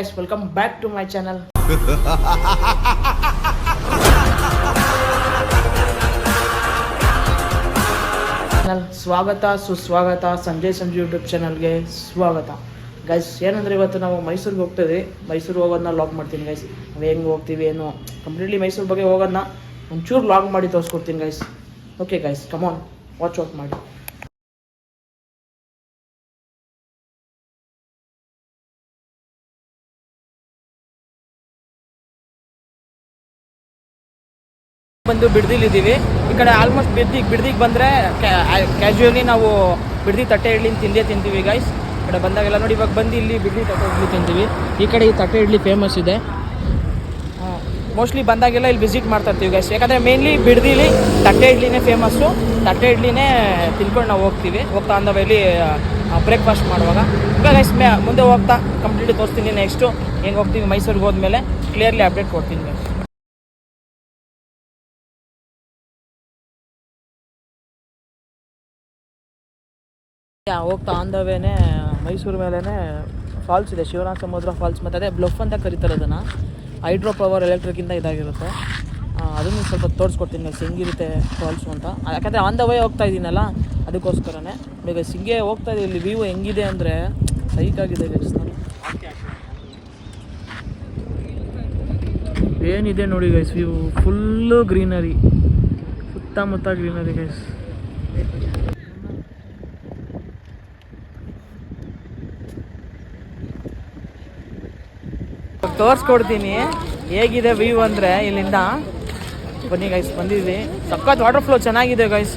Guys, welcome back to my channel. ಸ್ವಾಗತ ಸುಸ್ವಾಗತ Sanjay Sanju YouTube ಚಾನಲ್ಗೆ ಸ್ವಾಗತ. ಗೈಸ್ ಏನಂದರೆ ಇವತ್ತು ನಾವು ಮೈಸೂರಿಗೆ ಹೋಗ್ತಿದ್ವಿ. ಮೈಸೂರು ಹೋಗೋದನ್ನ ಲಾಗ್ ಮಾಡ್ತೀನಿ ಗೈಸ್. ನಾವು ಹೆಂಗೆ ಹೋಗ್ತೀವಿ ಏನು ಕಂಪ್ಲೀಟ್ಲಿ ಮೈಸೂರು ಬಗ್ಗೆ ಹೋಗೋದನ್ನ ಒಂಚೂರು ಲಾಗ್ ಮಾಡಿ ತೋರಿಸ್ಕೊಡ್ತೀನಿ ಗೈಸ್. ಓಕೆ ಗೈಸ್, ಕಮಾನ್ ವಾಚ್ ಔಟ್ ಮಾಡಿ. ಬಂದು ಬಿಡದಿಲಿದ್ದೀವಿ. ಈ ಕಡೆ ಆಲ್ಮೋಸ್ಟ್ ಬಿಡ್ದಿಗೆ ಬಂದರೆ ಕ್ಯಾಶುಯಲಿ ನಾವು ಬಿಡ್ದಿ ತಟ್ಟೆ ಇಡ್ಲಿ ತಿಂತೀವಿ ಗೈಸ್. ಈ ಕಡೆ ಬಂದಾಗೆಲ್ಲ ನೋಡಿ, ಇವಾಗ ಬಂದು ಇಲ್ಲಿ ಬಿಡ್ದಿ ತಟ್ಟೆ ಇಡ್ಲಿ ತಿಂತೀವಿ. ಈ ಕಡೆ ಈ ತಟ್ಟೆ ಇಡ್ಲಿ ಫೇಮಸ್ ಇದೆ. ಮೋಸ್ಟ್ಲಿ ಬಂದಾಗೆಲ್ಲ ಇಲ್ಲಿ ವಿಸಿಟ್ ಮಾಡ್ತಾ ಇರ್ತೀವಿ ಗೈಸ್. ಯಾಕಂದರೆ ಮೇನ್ಲಿ ಬಿಡ್ದಿಲಿ ತಟ್ಟೆ ಇಡ್ಲಿನೇ ಫೇಮಸ್ಸು. ತಟ್ಟೆ ಇಡ್ಲಿನೇ ತಿನ್ಕೊಂಡು ನಾವು ಹೋಗ್ತಾ ಅಂದವೇಲಿ ಬ್ರೇಕ್ಫಾಸ್ಟ್ ಮಾಡುವಾಗ. ಈಗ ಗೈಸ್ ಮುಂದೆ ಹೋಗ್ತಾ ಕಂಪ್ಲೀಟ್ಲಿ ತೋರಿಸ್ತೀನಿ. ನೆಕ್ಸ್ಟು ಹೆಂಗೆ ಹೋಗ್ತೀವಿ ಮೈಸೂರಿಗೆ ಹೋದ್ಮೇಲೆ ಕ್ಲಿಯರ್ಲಿ ಅಪ್ಡೇಟ್ ಕೊಡ್ತೀನಿ ಗೈಸ್. ಹೋಗ್ತಾ ಆನ್ ದ ವೇನೇ ಮೈಸೂರು ಮೇಲೇ ಫಾಲ್ಸ್ ಇದೆ, ಶಿವರಾಮ ಸಮುದ್ರ ಫಾಲ್ಸ್. ಮತ್ತು ಅದೇ ಬ್ಲಫ್ ಅಂತ ಕರೀತಾರೆ ಅದನ್ನು. ಹೈಡ್ರೋ ಪವರ್ ಎಲೆಕ್ಟ್ರಿಕ್ಕಿಂದ ಇದಾಗಿರುತ್ತೆ. ಅದನ್ನು ಸ್ವಲ್ಪ ತೋರಿಸ್ಕೊಡ್ತೀನಿ ಗೈಸ್ ಹೆಂಗಿರುತ್ತೆ ಫಾಲ್ಸು ಅಂತ. ಯಾಕಂದರೆ ಆನ್ ದ ವೇ ಹೋಗ್ತಾ ಇದ್ದೀನಲ್ಲ, ಅದಕ್ಕೋಸ್ಕರನೇ. ಈಗ ಹಿಂಗೆ ಹೋಗ್ತಾ ಇದೆ. ಇಲ್ಲಿ ವ್ಯೂ ಹೆಂಗಿದೆ ಅಂದರೆ ಸೈಕಾಗಿದೆ ಗೈಸ್. ಏನಿದೆ ನೋಡಿ ಗೈಸ್, ವ್ಯೂ ಫುಲ್ಲು ಗ್ರೀನರಿ, ಸುತ್ತಮುತ್ತ ಗ್ರೀನರಿ ಗೈಸ್. ತೋರಿಸ್ಕೊಡ್ತೀನಿ ಹೇಗಿದೆ ವ್ಯೂ ಅಂದರೆ ಇಲ್ಲಿಂದ. ಬನ್ನಿ ಗೈಸ್, ಬಂದಿದ್ವಿ. ಸಖತ್ ವಾಟರ್ ಫ್ಲೋ ಚೆನ್ನಾಗಿದೆ ಗೈಸ್,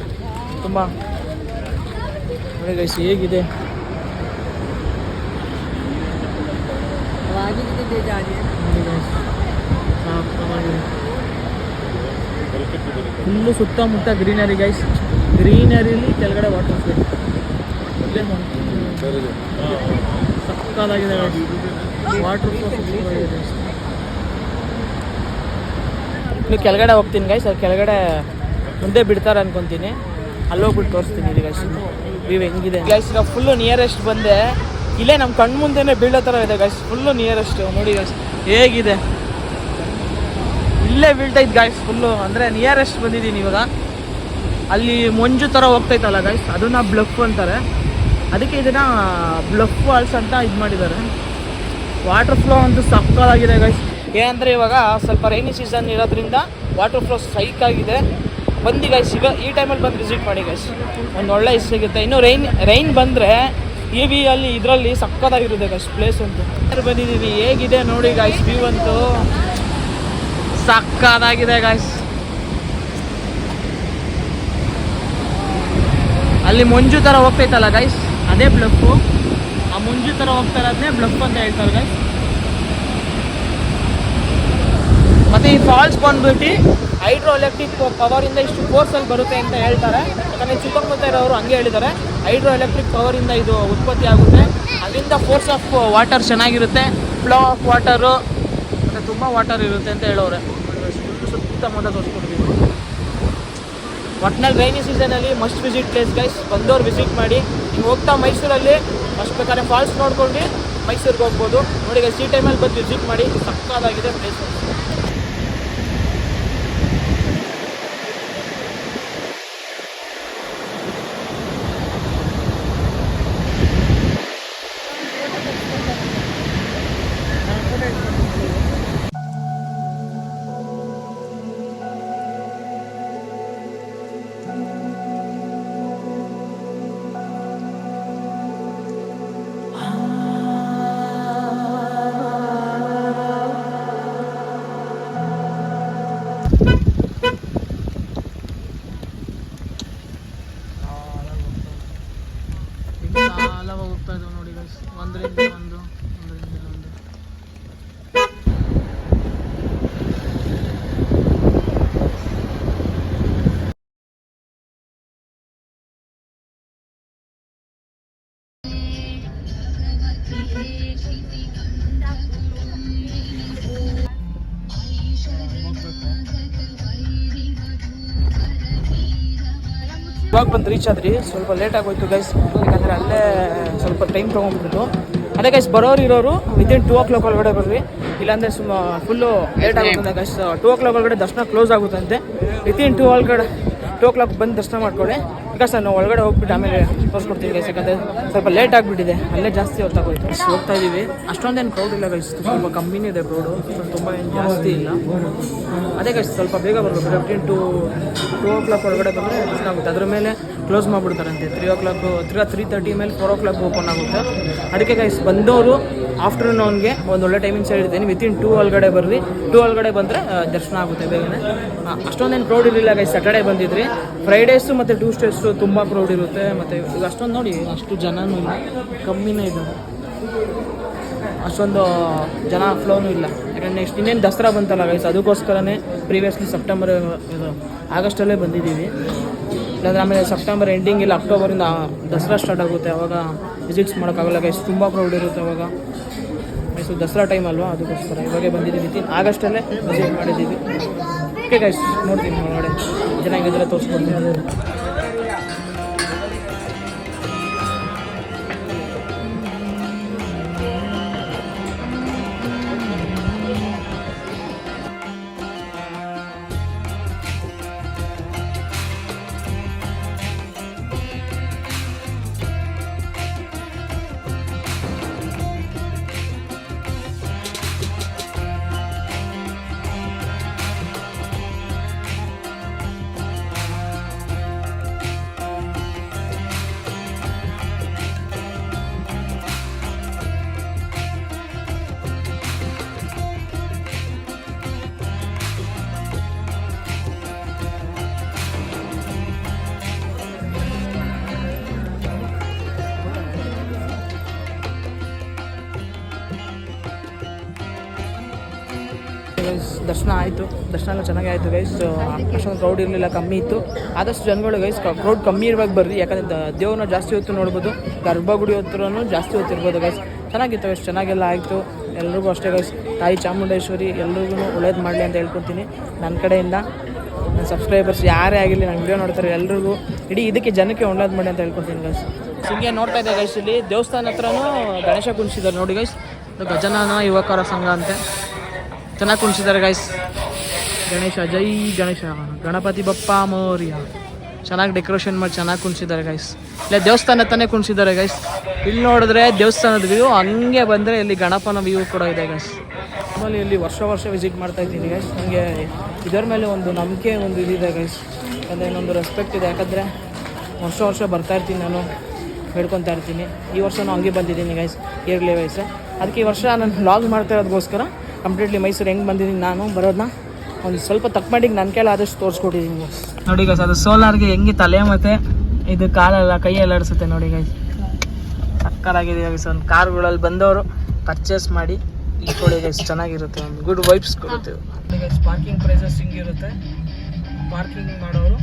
ತುಂಬ. ನೋಡಿ ಗೈಸ್ ಹೇಗಿದೆ. ಫುಲ್ಲು ಸುತ್ತಮುತ್ತ ಗ್ರೀನರಿ ಗೈಸ್. ಗ್ರೀನರಿಲಿ ಕೆಳಗಡೆ ವಾಟರ್ ಫ್ಲೋ ಸಕ್ಕತ್ತಾಗಿದೆ ಗೈಸ್. ವಾಟರ್ ಫ್ಲೋ ಇಲ್ಲಿ ಕೆಳಗಡೆ ಹೋಗ್ತೀನಿ ಗೈಸ್. ಅದು ಕೆಳಗಡೆ ಮುಂದೆ ಬಿಡ್ತಾರೆ ಅನ್ಕೊತೀನಿ. ಅಲ್ಲೋಗ್ಬಿಟ್ಟು ತೋರಿಸ್ತೀನಿ ಇಲ್ಲಿ ಗೈಸ್ ವ್ಯೂ ಹೆಂಗಿದೆ ಗೈಸ್. ಈಗ ಫುಲ್ಲು ನಿಯರೆಸ್ಟ್ ಬಂದೆ. ಇಲ್ಲೇ ನಮ್ಮ ಕಣ್ಣು ಮುಂದೆನೇ ಬೀಳೋ ಥರ ಇದೆ ಗೈಸ್. ಫುಲ್ಲು ನಿಯರೆಸ್ಟ್ ನೋಡಿ ಗೈಸ್ ಹೇಗಿದೆ. ಇಲ್ಲೇ ಬೀಳ್ತೈತೆ ಗೈಸ್ ಫುಲ್ಲು. ಅಂದರೆ ನಿಯರೆಸ್ಟ್ ಬಂದಿದ್ದೀನಿ ಇವಾಗ. ಅಲ್ಲಿ ಮಂಜು ಥರ ಹೋಗ್ತೈತಲ್ಲ ಗೈಸ್, ಅದನ್ನ ಬ್ಲಫ್ ಅಂತಾರೆ. ಅದಕ್ಕೆ ಇದನ್ನು ಬ್ಲಫ್ ಫಾಲ್ಸ್ ಅಂತ ಇದು ಮಾಡಿದ್ದಾರೆ. ವಾಟರ್ ಫ್ಲೋ ಅಂತೂ ಸಕ್ಕತ್ತಾಗಿದೆ ಗೈಸ್. ಏನಂದರೆ ಇವಾಗ ಸ್ವಲ್ಪ ರೈನಿ ಸೀಸನ್ ಇರೋದ್ರಿಂದ ವಾಟರ್ ಫ್ಲೋ ಸೈಕಾಗಿದೆ. ಬಂದು ಗೈಸ್ ಈಗ ಈ ಟೈಮಲ್ಲಿ ಬಂದು ವಿಸಿಟ್ ಮಾಡಿ ಗೈಸ್, ಒಂದು ಒಳ್ಳೆ ಇಷ್ಟ ಸಿಗುತ್ತೆ. ಇನ್ನು ರೈನ್ ಬಂದರೆ ಅಲ್ಲಿ ಇದರಲ್ಲಿ ಸಕ್ಕತ್ತಾಗಿರುತ್ತೆ ಗೈಸ್ ಪ್ಲೇಸ್ ಅಂತೂ. ಬಂದಿದ್ದೀವಿ, ಹೇಗಿದೆ ನೋಡಿ ಗೈಸ್ ವ್ಯೂ ಅಂತೂ ಸಕ್ಕತ್ತಾಗಿದೆ ಗೈಸ್. ಅಲ್ಲಿ ಮಂಜು ಥರ ಹೋಗ್ತೈತಲ್ಲ ಗೈಸ್, ಅದೇ ಬ್ಲಫು. ಆ ಮಂಜು ಥರ ಹೋಗ್ತಾ ಇರೋದನ್ನೇ ಬ್ಲಫ್ ಅಂತ ಹೇಳ್ತಾರೆ ಗೈಸ್. ಮತ್ತು ಈ ಫಾಲ್ಸ್ ಬಂದ್ಬಿಟ್ಟು ಹೈಡ್ರೋ ಎಲೆಕ್ಟ್ರಿಕ್ ಪವರಿಂದ ಇಷ್ಟು ಫೋರ್ಸಲ್ಲಿ ಬರುತ್ತೆ ಅಂತ ಹೇಳ್ತಾರೆ. ಯಾಕಂದರೆ ಸುತ್ತಮುತ್ತ ಇರೋರು ಹಂಗೆ ಹೇಳಿದ್ದಾರೆ. ಹೈಡ್ರೋ ಎಲೆಕ್ಟ್ರಿಕ್ ಪವರಿಂದ ಇದು ಉತ್ಪತ್ತಿ ಆಗುತ್ತೆ. ಅದರಿಂದ ಫೋರ್ಸ್ ಆಫ್ ವಾಟರ್ ಚೆನ್ನಾಗಿರುತ್ತೆ, ಫ್ಲೋ ಆಫ್ ವಾಟರು ಮತ್ತು ತುಂಬ ವಾಟರ್ ಇರುತ್ತೆ ಅಂತ ಹೇಳೋರೆ. ಸುತ್ತಮುತ್ತ ತೋರಿಸ್ಕೊಡ್ತೀವಿ. ಒಟ್ನಲ್ಲಿ ರೈನಿ ಸೀಸನಲ್ಲಿ ಮಸ್ಟ್ ವಿಸಿಟ್ ಪ್ಲೇಸ್ ಗೈಸ್. ಬಂದವ್ರು ವಿಸಿಟ್ ಮಾಡಿ. ನೀವು ಹೋಗ್ತಾ ಮೈಸೂರಲ್ಲಿ ಫಸ್ಟ್ ಬೇಕಾದ್ರೆ ಫಾಲ್ಸ್ ನೋಡ್ಕೊಂಡು ಮೈಸೂರಿಗೆ ಹೋಗ್ಬೋದು. ನೋಡಿ ಗೈಸ್ ಈ ಟೈಮಲ್ಲಿ ಬಂದು ವಿಸಿಟ್ ಮಾಡಿ, ಸಕ್ಕತ್ತಾಗಿದೆ ಪ್ಲೇಸ್. ಹೋಗ್ತಾ ಇದ್ದಾವೆ ನೋಡಿ ಗೈಸ್, ಒಂದರಿಂದ ಒಂದು. ಇವಾಗ ಬಂದು ರೀಚ್ ಆದ್ರಿ. ಸ್ವಲ್ಪ ಲೇಟ್ ಆಗೋಯ್ತು ಗೈಸ್, ಯಾಕಂದರೆ ಅಲ್ಲೇ ಸ್ವಲ್ಪ ಟೈಮ್ ತೊಗೊಂಡ್ಬಿಟ್ಟು. ಅದೇ ಗೈಸ್ ಬರೋರು ಇರೋರು ವಿತಿನ್ 2 o'clock ಒಳಗಡೆ ಬರ್ರಿ, ಇಲ್ಲಾಂದರೆ ಫುಲ್ಲು ಲೇಟ್ ಆಗುತ್ತೆ ಗೈಸ್. 2 o'clock ಒಳಗಡೆ ದರ್ಶನ ಕ್ಲೋಸ್ ಆಗುತ್ತಂತೆ. ವಿತಿನ್ 2 o'clock ಬಂದು ದರ್ಶನ ಮಾಡ್ಕೊಳ್ಳಿ. ಬಿಕಾಸ್ ನಾನು ಒಳಗಡೆ ಹೋಗ್ಬಿಟ್ಟು ಆಮೇಲೆ ತೋರಿಸ್ಕೊಡ್ತೀನಿ ಗೈಸ್, ಯಾಕಂದರೆ ಸ್ವಲ್ಪ ಲೇಟ್ ಆಗಿಬಿಟ್ಟಿದೆ, ಅಲ್ಲೇ ಜಾಸ್ತಿ ಹೊತ್ತಾಗೋಯ್ತು. ಹೋಗ್ತಾ ಇದ್ದೀವಿ, ಅಷ್ಟೊಂದೇನು ಕ್ರೌಡ್ ಇಲ್ಲ ಗೈಸ್, ಸ್ವಲ್ಪ ಕಮ್ಮಿನೇ ಇದೆ ಕ್ರೌಡು, ತುಂಬ ಏನು ಜಾಸ್ತಿ ಇಲ್ಲ. ಅದೇ ಗೈಸ್ ಸ್ವಲ್ಪ ಬೇಗ ಬರಬೇಕು, 2 o'clock ಒಳಗಡೆ ಬಂದರೆ ದರ್ಶನ ಆಗುತ್ತೆ. ಅದ್ರ ಮೇಲೆ ಕ್ಲೋಸ್ ಮಾಡಿಬಿಡ್ತಾರಂತೆ 3 o'clock, 3:30 ಮೇಲೆ 4 o'clock ಓಪನ್ ಆಗುತ್ತೆ. ಅದಕ್ಕೆ ಗೈಸ್ ಬಂದವರು ಆಫ್ಟರ್ನೂನ್ಗೆ ಒಂದು ಒಳ್ಳೆ ಟೈಮಿಂಗ್ಸ್ ಹೇಳಿರ್ತೀನಿ, ವಿತಿನ್ 2 ಒಳಗಡೆ ಬರ್ರಿ. 2 ಒಳಗಡೆ ಬಂದರೆ ದರ್ಶನ ಆಗುತ್ತೆ ಬೇಗನೆ. ಅಷ್ಟೊಂದೇನು ಕ್ರೌಡ್ ಇರಲಿಲ್ಲ ಗೈಸ್, ಸ್ಯಾಟರ್ಡೇ ಬಂದಿದ್ರಿ. ಫ್ರೈಡೇಸು ಮತ್ತು ಟ್ಯೂಸ್ಡೇಸು ತುಂಬ ಕ್ರೌಡ್ ಇರುತ್ತೆ. ಮತ್ತು ಈಗ ಅಷ್ಟೊಂದು ನೋಡಿ ಅಷ್ಟು ಜನನೂ ಇಲ್ಲ, ಕಮ್ಮಿನೇ ಇದ್ದಾರೆ, ಅಷ್ಟೊಂದು ಜನ ಫ್ಲೋನೂ ಇಲ್ಲ. ಯಾಕಂದರೆ ನೆಕ್ಸ್ಟ್ ಇನ್ನೇನು ದಸರಾ ಬಂತಲ್ಲ ಗೈಸ್, ಅದಕ್ಕೋಸ್ಕರನೇ ಪ್ರೀವಿಯಸ್ಲಿ ಆಗಸ್ಟಲ್ಲೇ ಬಂದಿದ್ದೀವಿ. ಇಲ್ಲಾಂದರೆ ಆಮೇಲೆ ಸೆಪ್ಟೆಂಬರ್ ಎಂಡಿಂಗ್ ಇಲ್ಲ ಅಕ್ಟೋಬರಿಂದ ದಸರಾ ಸ್ಟಾರ್ಟ್ ಆಗುತ್ತೆ, ಅವಾಗ ವಿಸಿಟ್ಸ್ ಮಾಡೋಕ್ಕಾಗಲ್ಲ ಗೈಸ್, ತುಂಬ ಕ್ರೌಡ್ ಇರುತ್ತೆ ಅವಾಗ. ಮೈಸೂರು ದಸರಾ ಟೈಮ್ ಅಲ್ವಾ, ಅದಕ್ಕೋಸ್ಕರ ಇವಾಗೇ ಬಂದಿದ್ದೀವಿ, ಆಗಸ್ಟಲ್ಲೇ ವಿಸಿಟ್ ಮಾಡಿದ್ದೀವಿ. ಓಕೆ ಗೈಸ್, ನೋಡ್ತೀನಿ ಒಳಗಡೆ ಚೆನ್ನಾಗಿದ್ರೆ ತೋರಿಸ್ಕೊಡ್ತೀನಿ. ದರ್ಶನ ಆಯಿತು, ದರ್ಶನ ಎಲ್ಲ ಚೆನ್ನಾಗಿ ಆಯಿತು ಗೈಸ್. ಅಷ್ಟೊಂದು ಕ್ರೌಡ್ ಇರಲಿಲ್ಲ, ಕಮ್ಮಿ ಇತ್ತು. ಆದಷ್ಟು ಜನಗಳು ಗೈಸ್ ಕ್ರೌಡ್ ಕಮ್ಮಿ ಇರುವಾಗ ಬರ್ರಿ, ಯಾಕಂದರೆ ದೇವ್ರನ್ನ ಜಾಸ್ತಿ ಹೊತ್ತು ನೋಡ್ಬೋದು, ಗರ್ಭಗುಡಿ ಹತ್ರನೂ ಜಾಸ್ತಿ ಹೊತ್ತು ಇರ್ಬೋದು ಗೈಸ್. ಚೆನ್ನಾಗಿತ್ತು ಗೈಸ್, ಚೆನ್ನಾಗೆಲ್ಲ ಆಯಿತು. ಎಲ್ರಿಗೂ ಅಷ್ಟೇ ಗೈಸ್, ತಾಯಿ ಚಾಮುಂಡೇಶ್ವರಿ ಎಲ್ರಿಗೂ ಒಳ್ಳೇದು ಮಾಡಲಿ ಅಂತ ಹೇಳ್ಕೊತೀನಿ ನನ್ನ ಕಡೆಯಿಂದ. ನನ್ನ ಸಬ್ಸ್ಕ್ರೈಬರ್ಸ್ ಯಾರೇ ಆಗಿರಲಿ, ನನ್ನ ವಿಡಿಯೋ ನೋಡ್ತಾರೆ ಎಲ್ರಿಗೂ, ಇಡೀ ಇದಕ್ಕೆ ಜನಕ್ಕೆ ಒಳ್ಳೇದು ಮಾಡಿ ಅಂತ ಹೇಳ್ಕೊತೀನಿ ಗೈಸ್. ಹಿಂಗೆ ನೋಡ್ತಾ ಇದ್ದೆ ಗೈಸ್, ಇಲ್ಲಿ ದೇವಸ್ಥಾನ ಹತ್ರನೂ ಗಣೇಶ ಕುಣಿಸಿದ್ದಾರೆ ನೋಡಿ ಗೈಸ್, ಗಜಾನನ ಯುವಕರ ಸಂಘ ಅಂತೆ, ಚೆನ್ನಾಗಿ ಕುಣಿಸಿದ್ದಾರೆ ಗೈಸ್. ಗಣೇಶ ಜೈ ಗಣೇಶ, ಗಣಪತಿ ಬಪ್ಪ ಮೋರ್ಯ, ಚೆನ್ನಾಗಿ ಡೆಕೋರೇಷನ್ ಮಾಡಿ ಚೆನ್ನಾಗಿ ಕುಣಿಸಿದ್ದಾರೆ ಗೈಸ್. ಇಲ್ಲ ದೇವಸ್ಥಾನ ತಾನೇ ಕುಣಿಸಿದ್ದಾರೆ ಗೈಸ್. ಇಲ್ಲಿ ನೋಡಿದ್ರೆ ದೇವಸ್ಥಾನದ ವ್ಯೂ, ಹಂಗೆ ಬಂದರೆ ಇಲ್ಲಿ ಗಣಪನ ವ್ಯೂ ಕೂಡ ಇದೆ ಗೈಸ್. ಆಮೇಲೆ ಇಲ್ಲಿ ವರ್ಷ ವಿಸಿಟ್ ಮಾಡ್ತಾ ಇದ್ದೀನಿ ಗೈಸ್. ನನಗೆ ಇದರ ಮೇಲೆ ಒಂದು ನಂಬಿಕೆ, ಒಂದು ಇದಿದೆ ಗೈಸ್, ಅಂದರೆ ಇನ್ನೊಂದು ರೆಸ್ಪೆಕ್ಟ್ ಇದೆ. ಯಾಕಂದರೆ ವರ್ಷ ಬರ್ತಾ ಇರ್ತೀನಿ, ನಾನು ಹೇಳ್ಕೊತಾ ಇರ್ತೀನಿ. ಈ ವರ್ಷನೂ ಹಂಗೆ ಬಂದಿದ್ದೀನಿ ಗೈಸ್, ಇಯರ್ಲಿ ವೈಸ್. ಅದಕ್ಕೆ ಈ ವರ್ಷ ನಾನು ವ್ಲಾಗ್ ಮಾಡ್ತಾ ಇರೋದಕ್ಕೋಸ್ಕರ ಕಂಪ್ಲೀಟ್ಲಿ ಮೈಸೂರು ಹೆಂಗೆ ಬಂದಿದ್ದೀನಿ ನಾನು ಬರೋದನ್ನ ಒಂದು ಸ್ವಲ್ಪ ತಕ್ಕ ಮಟ್ಟಿಗೆ ನನ್ನ ಕೈಲಿ ಆದಷ್ಟು ತೋರಿಸ್ಕೊಟ್ಟಿದ್ದೀನಿ ಗೈಸ್. ನೋಡಿ ಗೈಸ್, ಅದು ಸೋಲಾರ್ಗೆ ಹೆಂಗೆ ತಲೆ ಮತ್ತು ಇದು ಕಾಲೆಲ್ಲ ಕೈಯೆಲ್ಲ ಆಡಿಸುತ್ತೆ ನೋಡಿ ಗೈಸ್, ಸಕ್ಕತ್ತಾಗಿದೆ ಗೈಸ್. ಒಂದು ಕಾರ್ಗಳಲ್ಲಿ ಬಂದವರು ಪರ್ಚೇಸ್ ಮಾಡಿ ಇಟ್ಕೊಳ್ಳಿ ಗೈಸ್, ಚೆನ್ನಾಗಿರುತ್ತೆ, ಒಂದು ಗುಡ್ ವೈಬ್ಸ್ ಕೊಡುತ್ತೆ ಗೈಸ್. ಪಾರ್ಕಿಂಗ್ ಪ್ರೈಸಸ್ ಹಿಂಗಿರುತ್ತೆ, ಪಾರ್ಕಿಂಗ್ ಮಾಡೋರು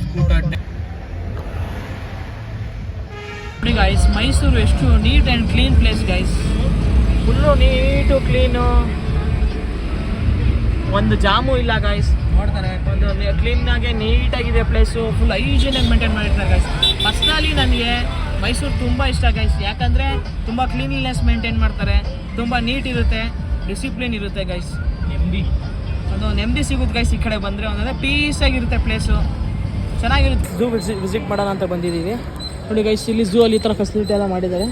ಸ್ಕೂಟರ್. ನೋಡಿ ಗೈಸ್, ಮೈಸೂರು ಎಷ್ಟು neat and clean place guys, full neat clean, ಒಂದು ಜಾಮು ಇಲ್ಲ ಗೈಸ್. ನೋಡ್ತಾರೆ ಒಂದು ಕ್ಲೀನಾಗೆ ನೀಟಾಗಿದೆ ಪ್ಲೇಸು, ಫುಲ್ ಹೈಜೀನಾಗಿ ಮೇಂಟೈನ್ ಮಾಡಿರ್ತಾರೆ ಗೈಸ್. ಪರ್ಸ್ನಲಿ ನನಗೆ ಮೈಸೂರು ತುಂಬ ಇಷ್ಟ ಗೈಸ್, ಯಾಕಂದರೆ ತುಂಬ ಕ್ಲೀನ್ಲಿನೆಸ್ ಮೇಂಟೈನ್ ಮಾಡ್ತಾರೆ, ತುಂಬ ನೀಟ್ ಇರುತ್ತೆ, ಡಿಸಿಪ್ಲಿನ್ ಇರುತ್ತೆ ಗೈಸ್. ಒಂದು ನೆಮ್ಮದಿ ಸಿಗುತ್ತೆ ಗೈಸ್ ಈ ಕಡೆ ಬಂದರೆ, ಒಂದಂದರೆ ಪೀಸಾಗಿರುತ್ತೆ ಪ್ಲೇಸು, ಚೆನ್ನಾಗಿರುತ್ತೆ. ಝೂ ವಿಸಿಟ್ ಮಾಡೋಣ ಅಂತ ಬಂದಿದ್ದೀವಿ ನೋಡಿ ಗೈಸ್. ಇಲ್ಲಿ ಝೂ ಅಲ್ಲಿ ಈ ಥರ ಫೆಸಿಲಿಟಿ ಎಲ್ಲ ಮಾಡಿದ್ದಾರೆ,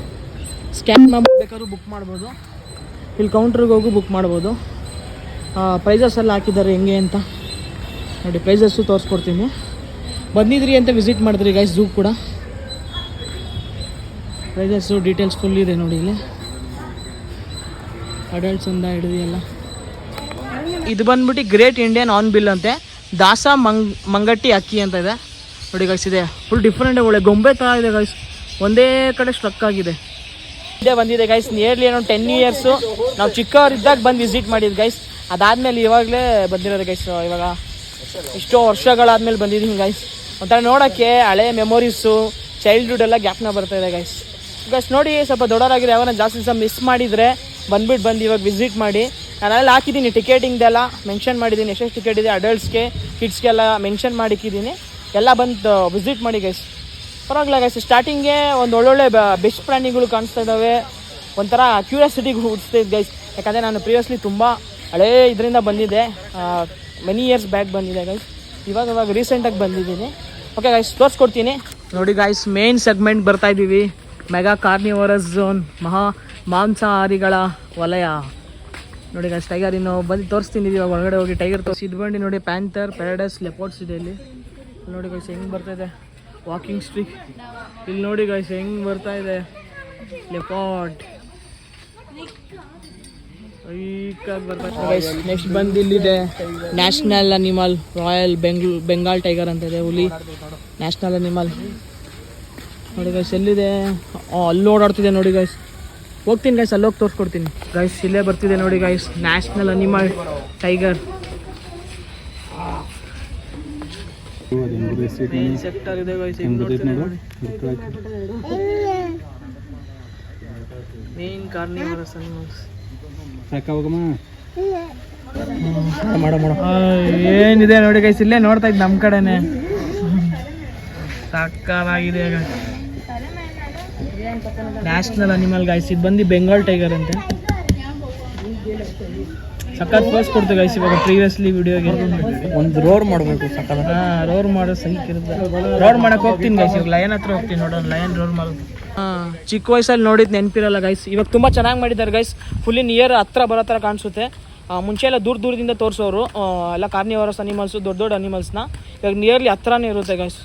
ಸ್ಕ್ಯಾನ್ ಬೇಕಾದ್ರೂ ಬುಕ್ ಮಾಡ್ಬೋದು, ಇಲ್ಲಿ ಕೌಂಟ್ರಿಗೆ ಹೋಗಿ ಬುಕ್ ಮಾಡ್ಬೋದು. ಪ್ರೈಸಸ್ ಎಲ್ಲ ಹಾಕಿದ್ದಾರೆ ಹೆಂಗೆ ಅಂತ ನೋಡಿ, ಪ್ರೈಸಸ್ಸು ತೋರಿಸ್ಕೊಡ್ತೀನಿ. ಬಂದಿದ್ರಿ ಅಂತ ವಿಸಿಟ್ ಮಾಡಿದ್ರಿ ಗೈಸ್, ಝೂ ಕೂಡ ಪ್ರೈಸಸ್ಸು ಡೀಟೇಲ್ಸ್ ಫುಲ್ ಇದೆ ನೋಡಿ. ಇಲ್ಲಿ ಅಡಲ್ಟ್ಸಿಂದ ಹಿಡಿದು ಎಲ್ಲ. ಇದು ಬಂದ್ಬಿಟ್ಟು ಗ್ರೇಟ್ ಇಂಡಿಯನ್ ಆನ್ ಬಿಲ್ ಅಂತೆ, ದಾಸ ಮಂಗಟ್ಟಿ ಅಕ್ಕಿ ಅಂತ ಇದೆ ನೋಡಿ ಗೈಸ್. ಇದೆ ಫುಲ್ ಡಿಫ್ರೆಂಟ್, ಒಳ್ಳೆ ಗೊಂಬೆ ಥರ ಇದೆ ಗೈಸ್, ಒಂದೇ ಕಡೆ ಸ್ಟ್ರಕ್ ಆಗಿದೆ. ಇದೇ ಬಂದಿದೆ ಗೈಸ್, ನಿಯರ್ಲಿ ಏನೋ 10 years ನಾವು ಚಿಕ್ಕವರಿದ್ದಾಗ ಬಂದು ವಿಸಿಟ್ ಮಾಡಿದ್ದು ಗೈಸ್. ಅದಾದಮೇಲೆ ಇವಾಗಲೇ ಬಂದಿರೋದು ಗೈಸ್, ಇವಾಗ ಇಷ್ಟೋ ವರ್ಷಗಳಾದ್ಮೇಲೆ ಬಂದಿದ್ದೀನಿ ಗೈಸ್. ಒಂಥರ ನೋಡೋಕ್ಕೆ ಹಳೆ ಮೆಮೊರೀಸು, ಚೈಲ್ಡ್ಹುಡ್ ಎಲ್ಲ ಜ್ಞಾಪನ ಬರ್ತಾ ಇದೆ ಗೈಸ್. ನೋಡಿ ಸ್ವಲ್ಪ ದೊಡ್ಡವರಾಗಿರೋ ಯಾವಾಗ ಜಾಸ್ತಿ ದಿವಸ ಮಿಸ್ ಮಾಡಿದರೆ ಬಂದು ಇವಾಗ ವಿಸಿಟ್ ಮಾಡಿ. ನಾನೆಲ್ಲ ಹಾಕಿದ್ದೀನಿ ಟಿಕೆಟಿಂಗ್ದೆಲ್ಲ ಮೆನ್ಷನ್ ಮಾಡಿದ್ದೀನಿ, ಎಷ್ಟೆಷ್ಟು ಟಿಕೆಟ್ ಇದೆ ಅಡಲ್ಟ್ಸ್ಗೆ ಕಿಡ್ಸ್ಗೆಲ್ಲ ಮೆನ್ಷನ್ ಮಾಡಿಕ್ಕಿದ್ದೀನಿ. ಎಲ್ಲ ಬಂದು ವಿಸಿಟ್ ಮಾಡಿ ಗೈಸ್, ಪರವಾಗಿಲ್ಲ ಗೈಸ್. ಸ್ಟಾರ್ಟಿಂಗ್ಗೆ ಒಂದು ಒಳ್ಳೊಳ್ಳೆ ಬೆಸ್ಟ್ ಪ್ರಾಣಿಗಳು ಕಾಣಿಸ್ತಾ ಇದ್ದಾವೆ, ಒಂಥರ ಕ್ಯೂರಿಯಾಸಿಟಿಗೆ ಹುಟ್ಟಿಸ್ತಿದ್ದು ಗೈಸ್. ಯಾಕಂದರೆ ನಾನು ಪ್ರೀವಿಯಸ್ಲಿ ತುಂಬ ಹಳೇ ಇದರಿಂದ ಬಂದಿದ್ದೆ, ಮೆನಿ ಇಯರ್ಸ್ ಬ್ಯಾಕ್ ಬಂದಿದೆ ಗೈಸ್. ಇವಾಗ ರೀಸೆಂಟಾಗಿ ಬಂದಿದ್ದೀನಿ. ಓಕೆ ಗೈಸ್, ತೋರಿಸ್ಕೊಡ್ತೀನಿ ನೋಡಿ ಗೈಸ್. ಮೇನ್ ಸೆಗ್ಮೆಂಟ್ ಬರ್ತಾ ಇದ್ದೀವಿ, ಮೆಗಾ ಕಾರ್ನಿವರಸ್ ಝೋನ್, ಮಾಂಸಾಹಾರಿಗಳ ವಲಯ ನೋಡಿ ಗೈಸ್. ಟೈಗರ್ ಇನ್ನು ಬಂದು ತೋರಿಸ್ತೀನಿ ಇವಾಗ ಒಳಗಡೆ ಹೋಗಿ ಟೈಗರ್ ತೋರಿಸಿ. ಇದು ಬಂದು ನೋಡಿ ಪ್ಯಾಂಥರ್, ಪ್ಯಾರಡೈಸ್, ಲೆಪೋರ್ಡ್ಸ್ ಇದೆ ಇಲ್ಲಿ ನೋಡಿ ಗೈಸ್ ಹೆಂಗೆ ಬರ್ತಾಯಿದೆ ವಾಕಿಂಗ್ ಸ್ಟ್ರೀಕ್. ಇಲ್ಲಿ ನೋಡಿ ಗೈಸ್ ಹೆಂಗೆ ಬರ್ತಾ ಇದೆ ಲೆಪೋರ್ಡ್ ಗೈಸ್. ನೆಕ್ಸ್ಟ್ ಬಂದು ಇಲ್ಲಿದೆ national animal, royal Bengal tiger ಅಂತ ಇದೆ, ಹುಲಿ ನ್ಯಾಷನಲ್ ಅನಿಮಲ್ ನೋಡಿ ಗೈಸ್. ಎಲ್ಲಿದೆ? ಅಲ್ಲಿ ಓಡಾಡ್ತಿದೆ ನೋಡಿ ಗೈಸ್. ಹೋಗ್ತೀನಿ ಗೈಸ್, ಅಲ್ಲೋಗಿ ತೋರಿಸ್ಕೊಡ್ತೀನಿ ಗೈಸ್. ಇಲ್ಲೇ ಬರ್ತಿದೆ ನೋಡಿ guys national animal tiger. Sector ಇದೆ ಗೈಸ್, ಮೇನ್ ಕಾರ್ನಿವರಸ್ ಅನಿಮಲ್ಸ್. ಏನಿದೆ ನೋಡಿ ಗೈಸ್, ಇಲ್ಲೇ ನೋಡ್ತಾ ಇದ್ದು ನಮ್ಮ ಕಡೆನೆ. ಸಕ್ಕತ್ತಾಗಿದೆ ನ್ಯಾಷನಲ್ ಅನಿಮಲ್ ಗೈಸ್. ಇದು ಬಂದು ಬೆಂಗಾಲ್ ಟೈಗರ್ ಅಂತೆ. ಸಖತ್ ಫೋರ್ಸ್ ಕೊಡ್ತೀವಿ ಗೈಸ್. ಇವಾಗ ಪ್ರೀವಿಯಸ್ಲಿ ವಿಡಿಯೋಗೆ ಒಂದು ರೋಡ್ ಮಾಡಬೇಕು, ಸಖತ್ ರೋಡ್ ಮಾಡೋ ಸೈಕ್ ಇರುತ್ತೆ. ರೋಡ್ ಮಾಡಕ್ಕೆ ಹೋಗ್ತೀನಿ ಗೈಸ್. ಇವಾಗ ಲಯನ್ ಹತ್ರ ಹೋಗ್ತೀನಿ ನೋಡೋಣ, ಲಯನ್ ರೋಡ್ ಮಾಡೋದು. ಚಿಕ್ಕ ವಯಸ್ಸಲ್ಲಿ ನೋಡಿದ್ದು ನೆನಪಿರಲ್ಲ ಗೈಸ್. ಇವಾಗ ತುಂಬ ಚೆನ್ನಾಗಿ ಮಾಡಿದ್ದಾರೆ ಗೈಸ್. ಫುಲ್ಲಿ ನಿಯರ್ ಹತ್ರ ಬರೋ ಥರ ಕಾಣಿಸುತ್ತೆ. ಮುಂಚೆ ಎಲ್ಲ ದೂರದಿಂದ ತೋರಿಸೋರು ಎಲ್ಲ ಕಾರ್ನಿವರಸ್ ಅನಿಮಲ್ಸು, ದೊಡ್ಡ ಅನಿಮಲ್ಸ್ನ. ಇವಾಗ ನಿಯರ್ಲಿ ಹತ್ರನೇ ಇರುತ್ತೆ ಗೈಸ್.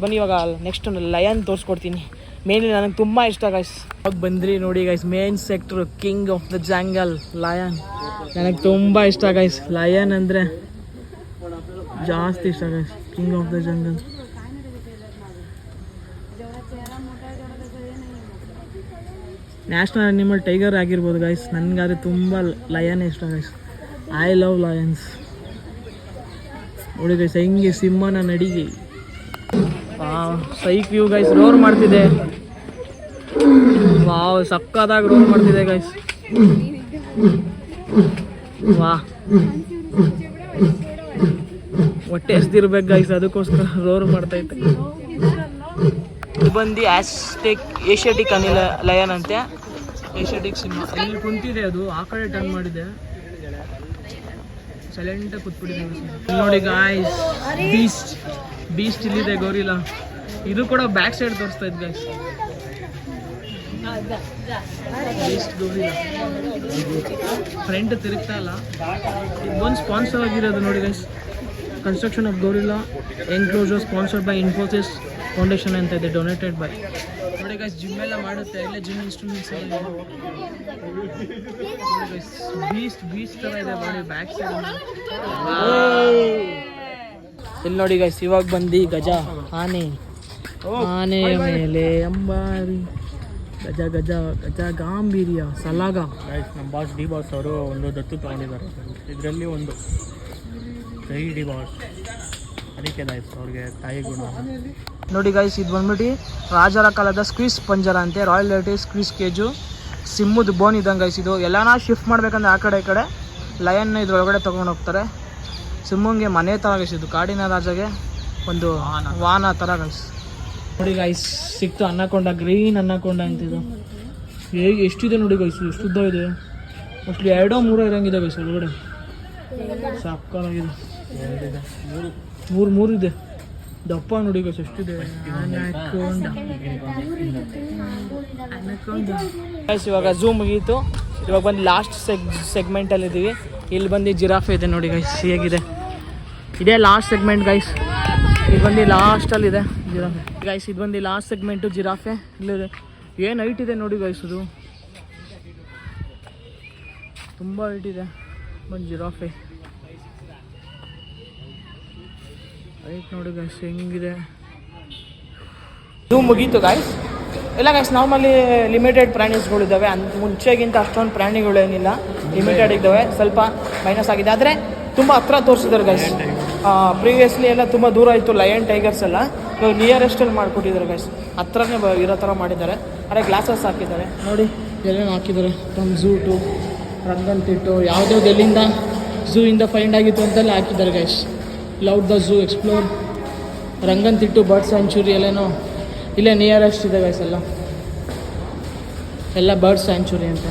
ಬನ್ನಿ ಇವಾಗ ನೆಕ್ಸ್ಟ್ ಲಯನ್ ತೋರಿಸ್ಕೊಡ್ತೀನಿ. ಮೇನ್ಲಿ ನನಗೆ ತುಂಬ ಇಷ್ಟ ಗೈಸ್. ಇವಾಗ ಬಂದ್ರಿ ನೋಡಿ guys, main sector king of the jungle lion. ನನಗೆ ತುಂಬ ಇಷ್ಟ ಗೈಸ್, ಲಯನ್ ಅಂದರೆ ಜಾಸ್ತಿ ಇಷ್ಟ guys. King of the jungle. National animal tiger ಆಗಿರ್ಬೋದು ಗೈಸ್, ನನಗಾದ್ರೆ ತುಂಬ ಲಯನ್ ಇಷ್ಟ ಗೈಸ್. ಐ ಲವ್ ಲಯನ್ಸ್ ನೋಡಿ ಗೈಸ್. ಹೆಂಗೆ ಸಿಂಹನ ನಡಿಗೆ ಸೈಕ್ ವ್ಯೂ ಗೈಸ್. ರೋರ್ ಮಾಡ್ತಿದೆ, ವಾವ್ ಸಕ್ಕತ್ತಾಗಿ ರೋರ್ ಮಾಡ್ತಿದೆ ಗೈಸ್. ವಾ ಹೊಟ್ಟೆ ಎಸ್ದಿರ್ಬೇಕು ಗೈಸ್, ಅದಕ್ಕೋಸ್ಕರ ರೋರ್ ಮಾಡ್ತೈತೆ. ಇದು ಬಂದು ಏಷ್ಯಾಟಿಕ್ ಲಯನ್ ಅಂತೆ, ಏಷ್ಯಾಟಿಕ್ ಸಿಂಹ. ಇಲ್ಲಿ ಕುಂತಿದೆ, ಅದು ಆ ಕಡೆ ಟರ್ನ್ ಮಾಡಿದೆ, ಸೈಲೆಂಟಾಗಿ ಕೂತ್ಬಿಟ್ಟಿದೆ ನೋಡಿ ಗಾಯ್ಸ್. ಬೀಸ್ಟ್ ಇಲ್ಲಿದೆ, ಗೋರಿಲ್ಲಾ. ಇದು ಕೂಡ ಬ್ಯಾಕ್ ಸೈಡ್ ತೋರಿಸ್ತಾ ಇದ್ದು ಗೈಸ್. ಬೀಸ್ಟ್ ಗೋರಿಲ್ಲಾ ಫ್ರಂಟ್ ತಿರುಗ್ತಾ ಇಲ್ಲ. ಇದೊಂದು ಸ್ಪಾನ್ಸರ್ ಆಗಿರೋದು ನೋಡಿ guys. Construction of gorilla enclosure sponsored by Infosys foundation ಅಂತ ಇದೆ, ಡೊನೇಟೆಡ್ ಬೈ. ನೋಡಿ ಗೈಸ್ ಜಿಮ್ ಎಲ್ಲ ಮಾಡುತ್ತೆ, ಇಲ್ಲೇ ಜಿಮ್ ಇನ್ಸ್ಟ್ರೂಮೆಂಟ್ಸ್ ಎಲ್ಲ ಬೀಸ್ಟ್ ಥರ ಇದೆ ಬಾಡಿ ಬ್ಯಾಕ್ ಸೈಡ್. ಇಲ್ಲಿ ನೋಡಿ ಗೈಸ್, ಇವಾಗ ಬಂದು ಗಜ ಆನೆ ಮೇಲೆ ಅಂಬಾರಿ, ಗಜ ಗಜ ಗಜ ಗಾಂಭೀರ್ಯ ಸಲಾಗ. ನಮ್ಮ ಬಾಸ್ ಡಿ ಬಾಸ್ ಅವರು ಒಂದು ದತ್ತು ತಗೊಂಡಿದ್ದಾರೆ, ಇದರಲ್ಲಿ ಒಂದು ಜೈ ಡಿ ಬಾಸ್. ಅದಕ್ಕೆ ಗೈಸ್ ಅವ್ರಿಗೆ ತಾಯಿ ಗುಣ ನೋಡಿ ಗೈಸ್. ಇದು ಬಂದ್ಬಿಟ್ಟು ರಾಜರ ಕಾಲದ ಸ್ಕ್ವೀಸ್ ಪಂಜರ ಅಂತೆ, ರಾಯಲ್ ಲೇಟಿ ಸ್ಕ್ವೀಸ್ ಕೇಜು. ಸಿಮ್ಮದ ಬೋನ್ ಇದ್ದಂಗೆ ಗೈಸ್. ಇದು ಎಲ್ಲಾನ ಶಿಫ್ಟ್ ಮಾಡ್ಬೇಕಂದ್ರೆ ಆ ಕಡೆ ಈ ಕಡೆ ಲಯನ್ನ ಇದ್ರೊಳಗಡೆ ತೊಗೊಂಡು ಹೋಗ್ತಾರೆ. ಸಿಮ್ಮಂಗೆ ಮನೆ ಥರ ಗೈಸ್, ಇದು ಕಾಡಿನ ರಾಜಗೆ ಒಂದು ವಾಹನ ಥರ ಗೈಸ್. ನೋಡಿ ಗೈಸ್ ಸಿಕ್ತು ಅನ್ನಕೊಂಡ, ಗ್ರೀನ್ ಅನ್ನಕೊಂಡ ಅಂತಿದ್ದು. ಹೇಗೆ ಎಷ್ಟಿದೆ ನೋಡಿ ಗೈಸ್, ಎಷ್ಟು ಉದ್ದ ಇದೆ. ಮೋಸ್ಟ್ಲಿ 2-3 ಇರೋಂಗಿದೆ ಗೈಸ್ ಒಳಗಡೆ. ಸಾಕಾಗಿದೆ, 3 ಇದೆ. ದಪ್ಪ ನೋಡಿ ಗೈಸ್ ಎಷ್ಟಿದೆ. ಗೈಸ್ ಇವಾಗ ಝೂಮ್ ಮುಗೀತು. ಇವಾಗ ಬಂದು ಲಾಸ್ಟ್ ಸೆಗ್ಮೆಂಟಲ್ಲಿ ಇದ್ದೀವಿ. ಇಲ್ಲಿ ಬಂದು ಜಿರಾಫೆ ಇದೆ ನೋಡಿ ಗೈಸ್, ಹೇಗಿದೆ. ಇದೇ ಲಾಸ್ಟ್ ಸೆಗ್ಮೆಂಟ್ ಗೈಸ್. ಇದು ಬಂದು ಲಾಸ್ಟಲ್ಲಿದೆ ಜಿರಾಫೆ ಗೈಸ್. ಇದು ಬಂದು ಲಾಸ್ಟ್ ಸೆಗ್ಮೆಂಟು ಜಿರಾಫೆ. ಇಲ್ಲಿದೆ, ಏನು ಹೈಟ್ ಇದೆ ನೋಡಿ ಗೈಸ್. ಇದು ತುಂಬ ಹೈಟ್ ಇದೆ. ಬಂದು ಜಿರಾಫೆ ಹೈಟ್ ನೋಡಿ ಗೈಸ್ ಹೆಂಗಿದೆ. ಇದು ಮುಗೀತು ಗಾಯ್ಸ್. ಇಲ್ಲ ಗೈಸ್, ನಾರ್ಮಲಿ ಲಿಮಿಟೆಡ್ ಪ್ರಾಣಿಗಳಿದ್ದಾವೆ. ಮುಂಚೆಗಿಂತ ಅಷ್ಟೊಂದು ಪ್ರಾಣಿಗಳೇನಿಲ್ಲ, ಲಿಮಿಟೆಡ್ ಇದ್ದಾವೆ. ಸ್ವಲ್ಪ ಮೈನಸ್ ಆಗಿದೆ, ಆದರೆ ತುಂಬ ಹತ್ರ ತೋರಿಸಿದ್ದಾರೆ ಗೈಸ್. ಪ್ರೀವಿಯಸ್ಲಿ ಎಲ್ಲ ತುಂಬ ದೂರ ಇತ್ತು ಲಯನ್ ಟೈಗರ್ಸ್ ಎಲ್ಲ. ಇವಾಗ ನಿಯರೆಸ್ಟಲ್ಲಿ ಮಾಡಿಕೊಟ್ಟಿದ್ದಾರೆ ಗೈಸ್, ಹತ್ರನೇ ಇರೋ ಥರ ಮಾಡಿದ್ದಾರೆ. ಅದೇ ಗ್ಲಾಸಸ್ ಹಾಕಿದ್ದಾರೆ ನೋಡಿ, ಎಲ್ಲೇನು ಹಾಕಿದ್ದಾರೆ. ಫ್ರಮ್ ಝೂ ಟು ರಂಗನತಿಟ್ಟು, ಯಾವುದ್ಯಾವ್ದು ಎಲ್ಲಿಂದ ಝೂ ಇಂದ ಫೈಂಡ್ ಆಗಿತ್ತು ಅಂತೆಲ್ಲ ಹಾಕಿದ್ದಾರೆ guys. Love the zoo, explore, Ranganathittu bird sanctuary ಎಲ್ಲೇನೋ ಇಲ್ಲೇ ನಿಯರೆಸ್ಟ್ ಇದೆ ಗೈಸ್ ಎಲ್ಲ. ಎಲ್ಲ ಬರ್ಡ್ ಸ್ಯಾಂಚುರಿ ಅಂತ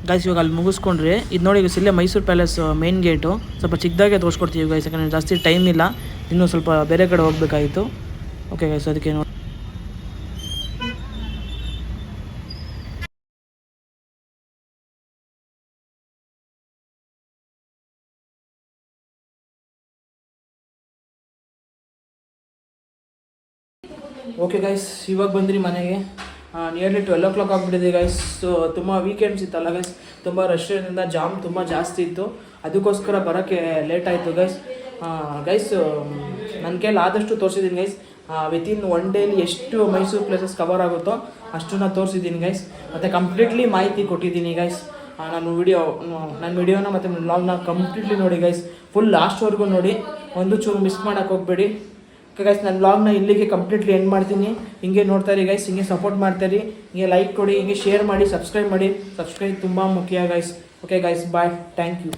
ಗೈಸ್. ಇವಾಗ ಅಲ್ಲಿ ಮುಗಿಸ್ಕೊಂಡ್ರಿ ಇದು ನೋಡಿ ಈಗ ಇಲ್ಲೇ ಮೈಸೂರು ಪ್ಯಾಲೇಸ್ ಮೇನ್ ಗೇಟು ಸ್ವಲ್ಪ ಚಿಕ್ಕದಾಗೆ ತೋರಿಸ್ಕೊಡ್ತೀವಿ ಗೈಸ್, ಯಾಕಂದರೆ ಜಾಸ್ತಿ ಟೈಮ್ ಇಲ್ಲ, ಇನ್ನೂ ಸ್ವಲ್ಪ ಬೇರೆ ಕಡೆ ಹೋಗಬೇಕಾಗಿತ್ತು. ಓಕೆ ಗೈಸ್, ಅದಕ್ಕೆ ನೋಡಿ ಓಕೆ ಗೈಸ್, ಇವಾಗ ಬಂದ್ರಿ ಮನೆಗೆ. ನಿಯರ್ಲಿ 12 o'clock ಆಗಿಬಿಟ್ಟಿದೆ ಗೈಸ್. ಸೊ ತುಂಬ ವೀಕೆಂಡ್ಸ್ ಇತ್ತಲ್ಲ ಗೈಸ್, ತುಂಬ ರಶ್ ಇರೋದ್ರಿಂದ ಜಾಮ್ ತುಂಬ ಜಾಸ್ತಿ ಇತ್ತು, ಅದಕ್ಕೋಸ್ಕರ ಬರೋಕ್ಕೆ ಲೇಟ್ ಆಯಿತು ಗೈಸ್. ಗೈಸ್ ನನ್ನ ಕೈಲಿ ಆದಷ್ಟು ತೋರಿಸಿದ್ದೀನಿ ಗೈಸ್. ವಿತಿನ್ 1 ಡೇಲಿ ಎಷ್ಟು ಮೈಸೂರು ಪ್ಲೇಸಸ್ ಕವರ್ ಆಗುತ್ತೋ ಅಷ್ಟನ್ನು ತೋರಿಸಿದ್ದೀನಿ ಗೈಸ್, ಮತ್ತು ಕಂಪ್ಲೀಟ್ಲಿ ಮಾಹಿತಿ ಕೊಟ್ಟಿದ್ದೀನಿ ಗೈಸ್. ನನ್ನ ವಿಡಿಯೋನ ಮತ್ತು ವ್ಲಾಗ್ನ ಕಂಪ್ಲೀಟ್ಲಿ ನೋಡಿ ಗೈಸ್, ಫುಲ್ ಲಾಸ್ಟ್ವರೆಗೂ ನೋಡಿ, ಒಂದು ಚೂರು ಮಿಸ್ ಮಾಡೋಕ್ಕೆ ಹೋಗ್ಬೇಡಿ. ಓಕೆ ಗೈಸ್, ನಾನು ವ್ಲಾಗ್ನ ಇಲ್ಲಿಗೆ ಕಂಪ್ಲೀಟ್ಲಿ ಎಂಡ್ ಮಾಡ್ತೀನಿ. ಹಿಂಗೆ ನೋಡ್ತಾಯಿರಿ ಗೈಸ್, ಹಿಂಗೆ ಸಪೋರ್ಟ್ ಮಾಡ್ತಾಯಿರಿ, ಹಿಂಗೆ ಲೈಕ್ ಕೊಡಿ, ಹಿಂಗೆ ಶೇರ್ ಮಾಡಿ, ಸಬ್ಸ್ಕ್ರೈಬ್ ಮಾಡಿ. ಸಬ್ಸ್ಕ್ರೈಬ್ ತುಂಬ ಮುಖ್ಯ guys. Okay guys, bye, thank you.